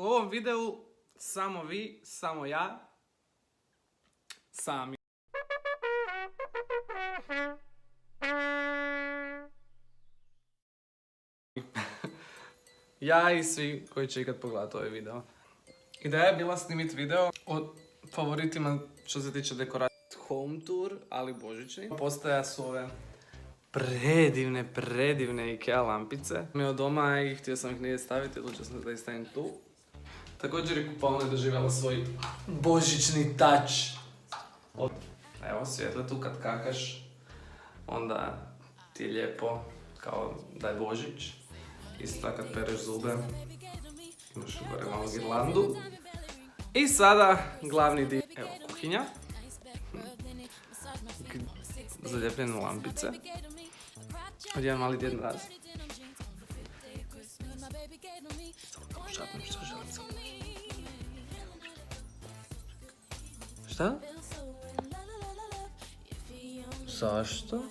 U ovom videu samo vi, samo ja, sami. Ja i svi koji će ikad pogledati ovaj video. Ideja je bila snimiti video o favoritima što se tiče dekoracije. Home tour, ali božićni. Postaja su ove predivne Ikea lampice. Mi od doma i htio sam ih nije staviti, odlučio sam da ih stavim tu. Također je kupovna doživjela svoj božićni touch. Evo, svjetle tu kad kakaš, onda ti je lijepo, kao da je Božić. Isto kad pereš zube, imaš gore malo girlandu. I sada glavni dio, evo kuhinja. Zalijepljene lampice. Od jedan mali djed mraz. Šapnem što želim sam. Šta? Zašto?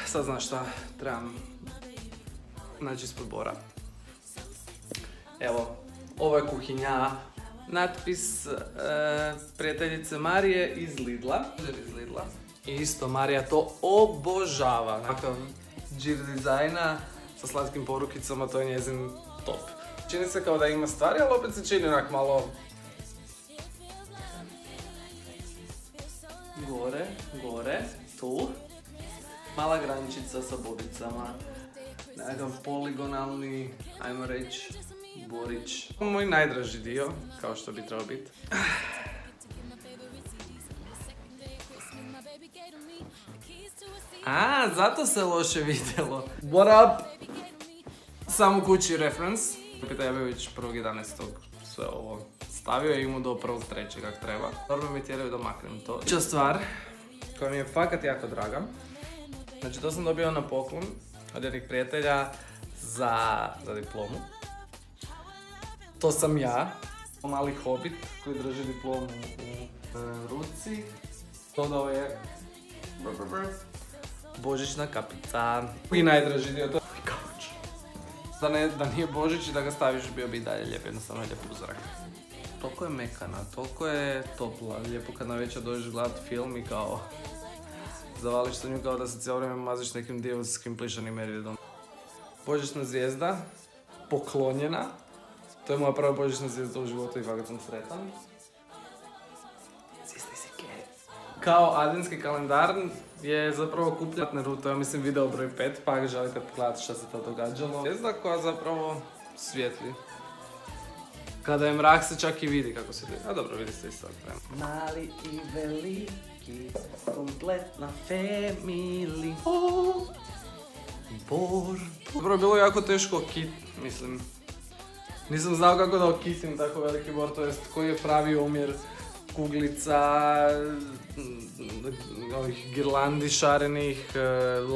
Sad znaš šta, trebam naći ispod bora. Evo, ovo je kuhinja. Natpis prijateljice Marije iz Lidla. I isto Marija to obožava. Takav džir dizajna sa slatkim porukicama, to je njezin top. Čini se kao da ima stvari, ali opet se čini onak malo gore, tu. Mala grančica sa bobicama. Nekakav poligonalni, ajmo reći, borić. Moj najdraži dio, kao što bi trebao biti. Zato se loše vidjelo. What up? Samo kući reference. Pita Jabević 1.11. sve ovo stavio i imao do 1.3. kak treba. Dobro mi tjeraju da maknem to. Sljedeća stvar koja mi je fakat jako draga. Znači to sam dobio na poklon od jednih prijatelja za diplomu. To sam ja. Mali hobit koji drži diplomu u ruci. Dodao je božićna kapica. I najdraži dio to je kauč. Da nije Božić i da ga staviš, bio bi i dalje lijep, jednostavno je lijep uzorak. Toliko je mekana, toliko je topla, lijepo kad navečer dođeš gledat film i kao zavališ se nju kao da se cijelo vrijeme maziš nekim divskim plišanim medvjedom. Božićna zvijezda, poklonjena. To je moja prva božićna zvijezda u životu i fakat sam sretan. Kao adventski kalendar je zapravo kupljatne rute, ja mislim video broj 5, pa ako želite pogledati što se to događalo. Zvijezda koja zapravo svijetli. Kada je mrak se čak i vidi kako se vidi. A dobro, vidi se isto prema. Mali i veliki, kompletna family. Bor. Zapravo je bilo jako teško mislim. Nisam znao kako da okitim tako veliki bor, to jest koji je pravi omjer kuglica, ovih girlandi šarenih,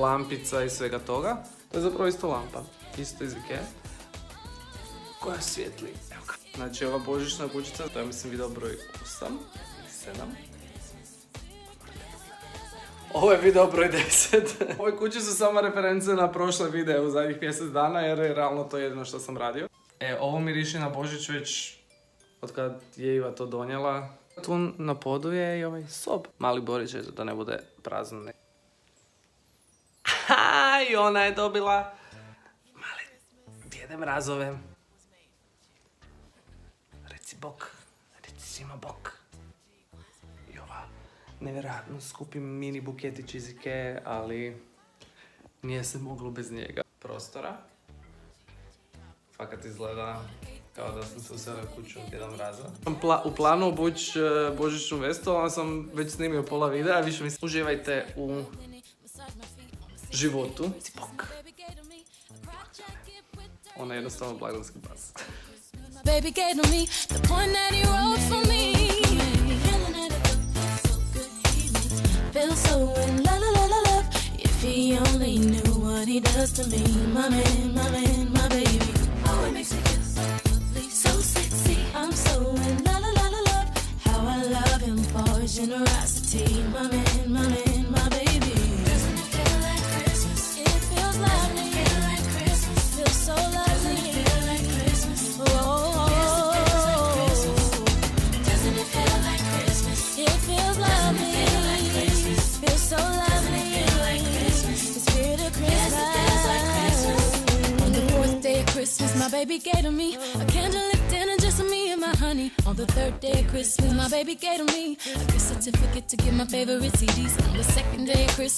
lampica i svega toga. To je zapravo isto lampa, isto iz Ikea, koja svijetli. Evo ga. Znači ova božićna kućica, to je mislim video broj 8 ili 7. Ovo je video broj 10. Ove kuće su samo reference na prošle videe u zadnjih mjesec dana jer je realno to jedino što sam radio. Ovo miriši na Božić već od kad je Iva to donijela. Tu na podu je i ovaj sob. Mali Borić je da ne bude prazno. I ona je dobila male djede mrazove. Reci bok, reci svima bok. I ova nevjerojatno skupi mini buketić iz Ikea, ali nije se moglo bez njega. Prostora. Fakat izgleda kao da sam se uselio kuću od jedan mraza. U planu obući božićnu vestu, ali sam već snimio pola videa, više mislim. Uživajte u životu. Ona je jednostavno blagdanski bas. He only knew what he does to me, my man, my man, my baby. Oh, it makes me feel so lovely, so sexy. I'm so in la la la la love. How I love him for his generosity, my man, my man, my baby. Doesn't it feel like Christmas? It feels lovely. Feel like Christmas. Feels so lovely. Doesn't it feel like Christmas? Oh, oh, oh, oh. my baby gave to me. A candlelit dinner just for me and my honey. On the third day of Christmas, my baby gave to me a gift certificate to get my favorite CDs. On the second day of Christmas.